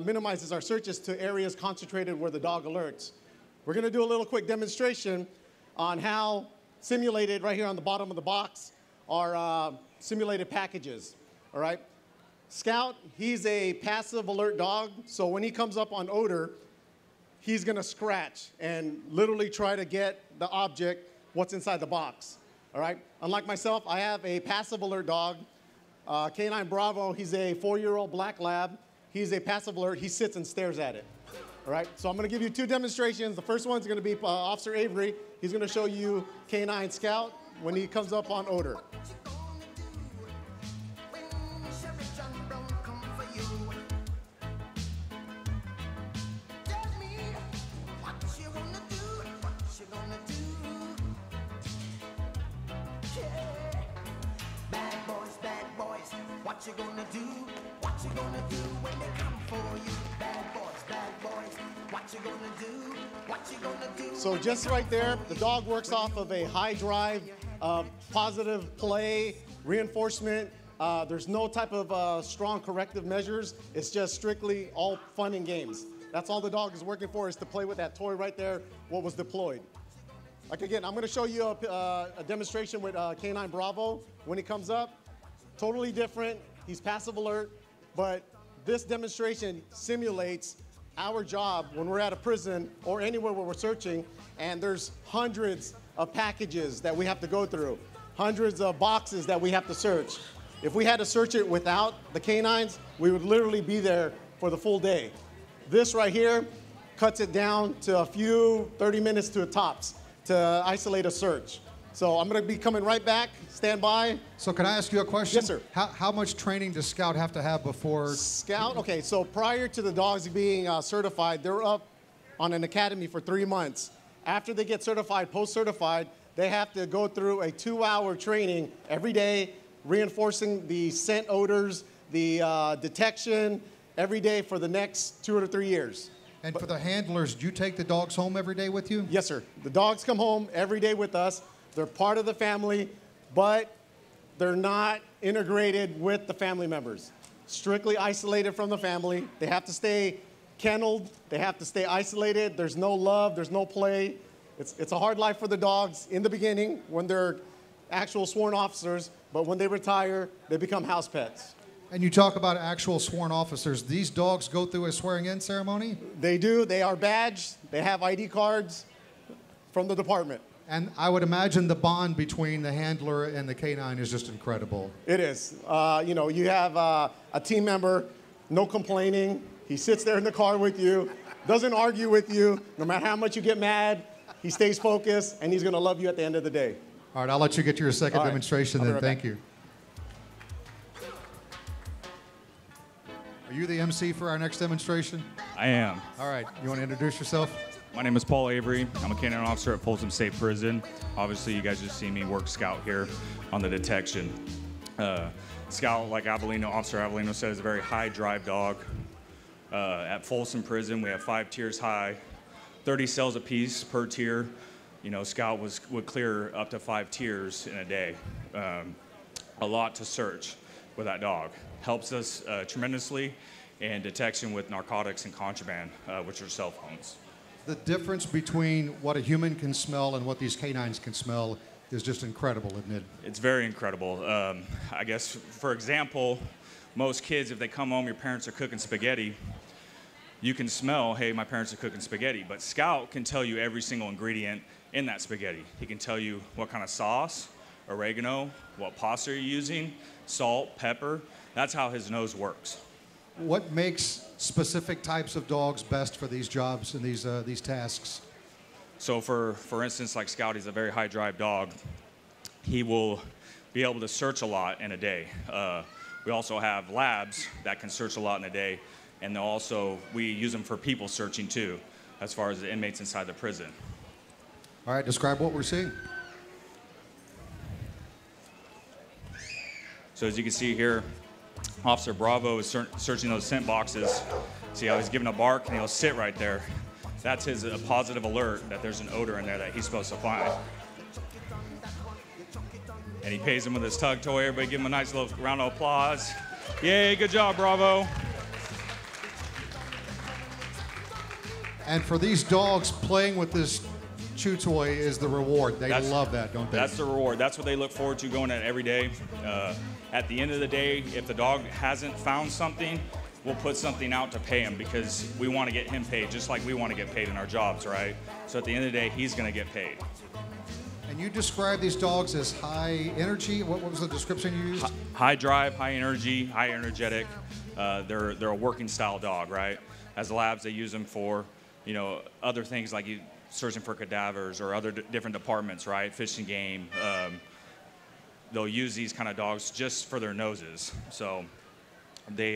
minimizes our searches to areas concentrated where the dog alerts. We're going to do a little quick demonstration on how simulated, right here on the bottom of the box, are simulated packages. All right? Scout, he's a passive alert dog, so when he comes up on odor, he's going to scratch and literally try to get the object, what's inside the box. All right? Unlike myself, I have a passive alert dog. Canine Bravo, he's a 4-year-old black lab. He's a passive alert. He sits and stares at it. All right? So I'm going to give you 2 demonstrations. The first one's going to be Officer Avery. He's going to show you Canine Scout when he comes up on odor. What you gonna do? What you gonna do when they come for you? Bad boys, what you gonna do? What you gonna do? So just right there, the dog works off of a high drive, positive play, reinforcement. There's no type of strong corrective measures. It's just strictly all fun and games. That's all the dog is working for, is to play with that toy right there, what was deployed. Like again, I'm going to show you a demonstration with Canine Bravo when he comes up. Totally different. He's passive alert, but this demonstration simulates our job when we're at a prison or anywhere where we're searching, and there's hundreds of packages that we have to go through, hundreds of boxes that we have to search. If we had to search it without the canines, we would literally be there for the full day. This right here cuts it down to a few 30 minutes to a tops to isolate a search. So I'm going to be coming right back. Stand by. So can I ask you a question? Yes, sir. How much training does Scout have to have before? Scout, okay, so prior to the dogs being certified, they're up on an academy for 3 months. After they get certified, post-certified, they have to go through a 2-hour training every day, reinforcing the scent odors, the detection, every day for the next 2 or 3 years. And for the handlers, do you take the dogs home every day with you? Yes, sir. The dogs come home every day with us. They're part of the family, but they're not integrated with the family members. Strictly isolated from the family. They have to stay kenneled. They have to stay isolated. There's no love. There's no play. It's a hard life for the dogs in the beginning when they're actual sworn officers, but when they retire, they become house pets. And you talk about actual sworn officers. These dogs go through a swearing-in ceremony? They do. They are badged. They have ID cards from the department. And I would imagine the bond between the handler and the canine is just incredible. It is. You know, you have a team member, no complaining. He sits there in the car with you, doesn't argue with you. No matter how much you get mad, he stays focused, and he's going to love you at the end of the day. All right, I'll let you get to your second demonstration then. Thank you. Are you the MC for our next demonstration? I am. All right, you want to introduce yourself? My name is Paul Avery. I'm a canine officer at Folsom State Prison. Obviously, you guys just see me work Scout here on the detection. Scout, like Officer Avellino said, is a very high drive dog. At Folsom Prison, we have 5 tiers high, 30 cells apiece per tier. You know, Scout would clear up to 5 tiers in a day. A lot to search with that dog. Helps us tremendously in detection with narcotics and contraband, which are cell phones. The difference between what a human can smell and what these canines can smell is just incredible, isn't it? It's very incredible. I guess, for example, most kids, if they come home, your parents are cooking spaghetti, you can smell, hey, my parents are cooking spaghetti. But Scout can tell you every single ingredient in that spaghetti. He can tell you what kind of sauce, oregano, what pasta you're using, salt, pepper. That's how his nose works. What makes specific types of dogs best for these jobs and these tasks? So for instance, like Scout, he's a very high drive dog. He will be able to search a lot in a day. We also have labs that can search a lot in a day, and we use them for people searching too, as far as the inmates inside the prison. All right, describe what we're seeing. So as you can see here, Officer Bravo is searching those scent boxes. See how he's giving a bark and he'll sit right there. That's his positive alert that there's an odor in there that he's supposed to find. And he pays him with his tug toy. Everybody give him a nice little round of applause. Yay, good job, Bravo. And for these dogs, playing with this chew toy is the reward. They love that, don't they? That's the reward. That's what they look forward to going at every day. At the end of the day, if the dog hasn't found something, we'll put something out to pay him because we want to get him paid just like we want to get paid in our jobs, right? So at the end of the day, he's going to get paid. And you describe these dogs as high energy. What was the description you used? High drive, high energy, high energetic. They're a working style dog, right? As labs, they use them for, other things like searching for cadavers or other different departments, right? Fish and game. They'll use these kind of dogs just for their noses. So they,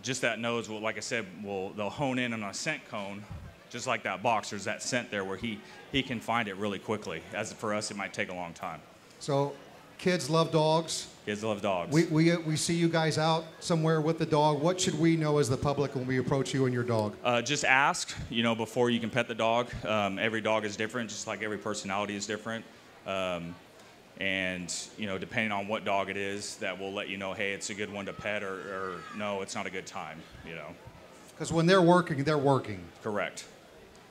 just that nose will, like I said, they'll hone in on a scent cone, just like that box. There's that scent there where he can find it really quickly. As for us, it might take a long time. So kids love dogs. Kids love dogs. We see you guys out somewhere with the dog. What should we know as the public when we approach you and your dog? Just ask, before you can pet the dog. Every dog is different, just like every personality is different. And, depending on what dog it is, that will let you know, hey, it's a good one to pet or no, it's not a good time, Because when they're working, they're working. Correct.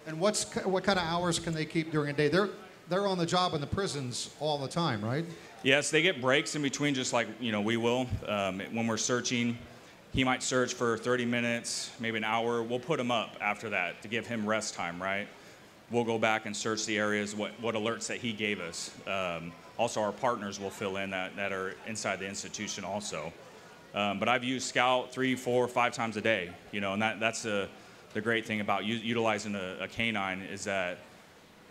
And what kind of hours can they keep during a day? They're on the job in the prisons all the time, right? Yes, they get breaks in between, just like we will. When we're searching, he might search for 30 minutes, maybe an hour. We'll put him up after that to give him rest time, right? We'll go back and search the areas, what alerts that he gave us. Also, our partners will fill in that are inside the institution also. But I've used Scout 3, 4, 5 times a day, and that's the great thing about utilizing a canine is that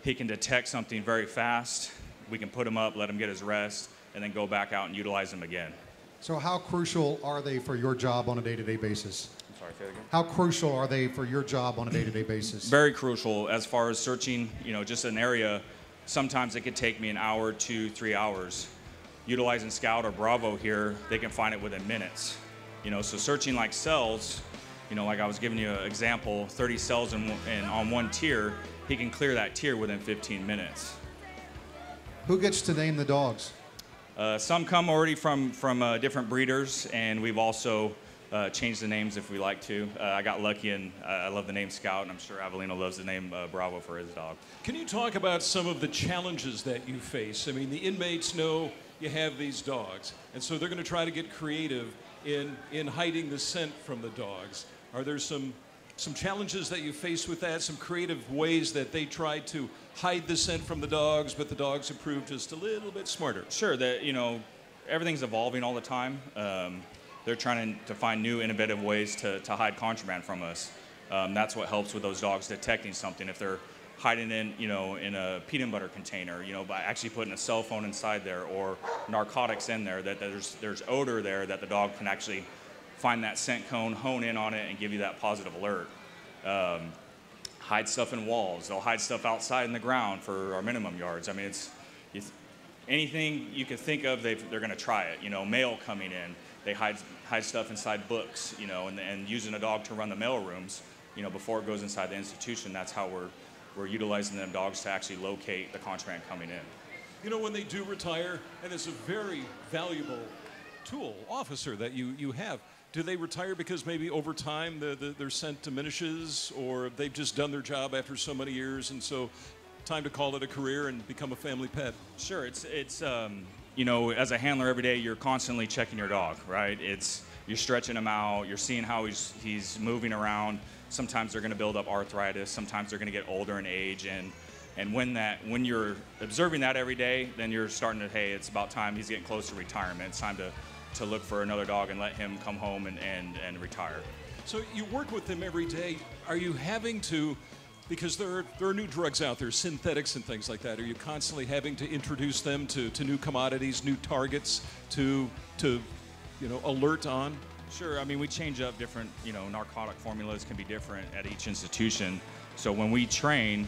he can detect something very fast. We can put him up, let him get his rest, and then go back out and utilize him again. So how crucial are they for your job on a day-to-day basis? I'm sorry, say that again? How crucial are they for your job on a day-to-day basis? Very crucial as far as searching, just an area. Sometimes it could take me an hour, 2, 3 hours. Utilizing Scout or Bravo here, they can find it within minutes. So searching like cells, like I was giving you an example, 30 cells on one tier, he can clear that tier within 15 minutes. Who gets to name the dogs? Some come already from different breeders, and we've also changed the names if we like to. I got lucky, and I love the name Scout, and I'm sure Avellino loves the name Bravo for his dog. Can you talk about some of the challenges that you face? I mean, the inmates know you have these dogs, and so they're going to try to get creative in hiding the scent from the dogs. Are there some challenges that you face with that, some creative ways that they try to hide the scent from the dogs, but the dogs have proved just a little bit smarter? Sure, everything's evolving all the time. They're trying to find new innovative ways to hide contraband from us. That's what helps with those dogs detecting something. If they're hiding in a peanut butter container, by actually putting a cell phone inside there or narcotics in there, that there's odor there that the dog can actually find that scent cone, hone in on it, and give you that positive alert. Hide stuff in walls. They'll hide stuff outside in the ground for our minimum yards. I mean, it's anything you could think of, they're going to try it. Mail coming in, they hide stuff inside books, and using a dog to run the mail rooms, before it goes inside the institution. That's how we're utilizing them dogs to actually locate the contraband coming in. When they do retire, and it's a very valuable tool, officer that you have, do they retire because maybe over time their scent diminishes, or they've just done their job after so many years, and so time to call it a career and become a family pet? Sure, it's as a handler every day, you're constantly checking your dog, right? You're stretching him out, you're seeing how he's moving around. Sometimes they're going to build up arthritis, sometimes they're going to get older in age, and when you're observing that every day, then you're starting to, hey, it's about time, he's getting close to retirement. It's time to look for another dog and let him come home and retire. So you work with them every day. Are you having to, because there are new drugs out there, synthetics and things like that, are you constantly having to introduce them to new commodities, new targets to alert on? Sure. I mean, we change up different, narcotic formulas can be different at each institution. So when we train,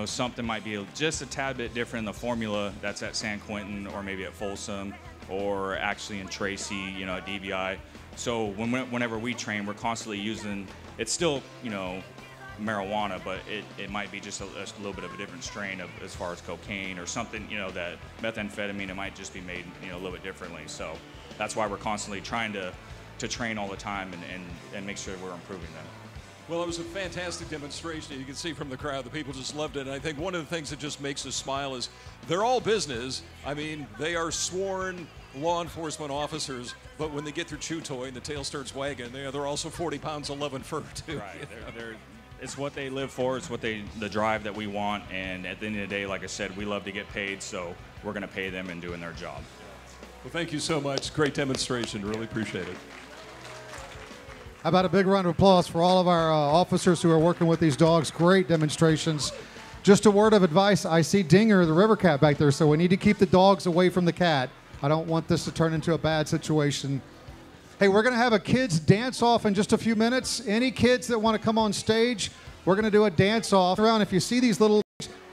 something might be just a tad bit different in the formula that's at San Quentin or maybe at Folsom or actually in Tracy, at DVI. So whenever we train, we're constantly using, it's still, marijuana, but it might be just a little bit of a different strain of as far as cocaine or something, that methamphetamine, it might just be made, a little bit differently. So that's why we're constantly trying to train all the time and make sure we're improving them. Well, it was a fantastic demonstration. You can see from the crowd, the people just loved it. And I think one of the things that just makes us smile is they're all business. I mean, they are sworn law enforcement officers, but when they get their chew toy and the tail starts wagging, they're also 40 pounds of love and fur, too. Right. It's what they live for. It's what the drive that we want. And at the end of the day, like I said, we love to get paid, so we're going to pay them in doing their job. Well, thank you so much. Great demonstration. Really appreciate it. How about a big round of applause for all of our officers who are working with these dogs? Great demonstrations. Just a word of advice. I see Dinger, the river cat, back there, so we need to keep the dogs away from the cat. I don't want this to turn into a bad situation. Hey, we're going to have a kids dance-off in just a few minutes. Any kids that want to come on stage, we're going to do a dance-off. Around, if you see these little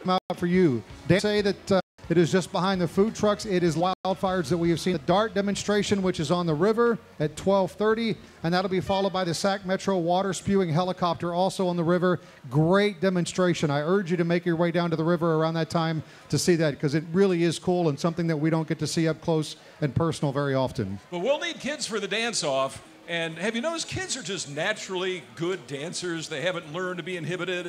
come out for you. They say that it is just behind the food trucks. It is wildfires that we have seen. The DART demonstration, which is on the river at 12:30, and that'll be followed by the SAC Metro water spewing helicopter also on the river. Great demonstration. I urge you to make your way down to the river around that time to see that, because it really is cool and something that we don't get to see up close and personal very often. But we'll need kids for the dance-off. And have you noticed kids are just naturally good dancers? They haven't learned to be inhibited.